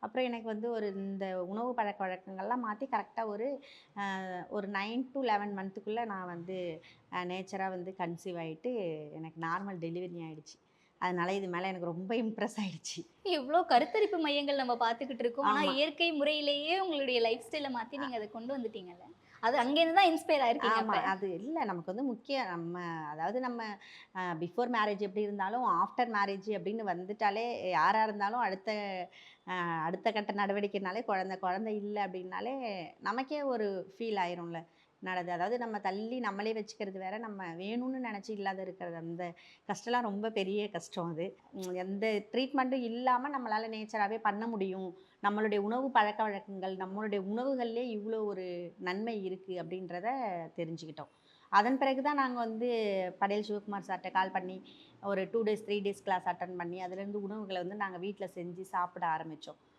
அப்புறம் எனக்கு வந்து இந்த உணவு பழக்கவழக்கங்கள்லாம் மாத்தி கரெக்ட்டா ஒரு 9 டூ 11 மந்த்துக்குள்ள நான் வந்து நேச்சரா வந்து கன்சீவ் ஆயிட்டு, எனக்கு நார்மல் டெலிவரி ஆயிடுச்சு. அதனால இது மேல எனக்கு ரொம்ப இம்ப்ரெஸ் ஆயிடுச்சு. இவ்ளோ கருத்தரிப்பு மையங்கள் நம்ம பார்த்துக்கிட்டு இருக்கோம். ஆனா, ஆமா. இயற்கை முறையிலேயே உங்களுடைய லைஃப் ஸ்டைல மாத்தி நீங்க அத கொண்டு வந்துட்டீங்கல்ல. அது அங்கேருந்து தான் இன்ஸ்பயர் ஆயிருக்கீங்க ஆமா. அப்ப. அது இல்ல நமக்கு வந்து முக்கியம். அதாவது நம்ம பிஃபோர் மேரேஜ் எப்படி இருந்தாலும், ஆஃப்டர் மேரேஜ் அப்படின்னு வந்துட்டாலே யாரா இருந்தாலும் அடுத்த கட்ட நடவடிக்கைனாலே குழந்தை, குழந்தை இல்ல அப்படின்னாலே நமக்கே ஒரு ஃபீல் ஆயிரும்ல. அதாவது நம்ம தள்ளி நம்மளே வச்சுக்கிறது வேற, நம்ம வேணும்னு நெனச்சு இல்லாத இருக்கிறது அந்த கஷ்டம்லாம் ரொம்ப பெரிய கஷ்டம் அது. எந்த ட்ரீட்மெண்ட்டும் இல்லாம நம்மளால நேச்சராவே பண்ண முடியும். நம்மளுடைய உணவு பழக்கவழக்கங்கள், நம்மளுடைய உணவுகள்லயே இவ்ளோ ஒரு நன்மை இருக்கு அப்படின்றத தெரிஞ்சுக்கிட்டோம். அதன் பிறகு தான் நாங்க வந்து படையல் சிவகுமார் சார்ட்ட கால் பண்ணி, ஒரு 2 டேஸ், 3 டேஸ் கிளாஸ் அட்டெண்ட் பண்ணி, அதுலேருந்து உணவுகள வந்து நாங்க வீட்ல செஞ்சு சாப்பிட ஆரம்பிச்சோம்.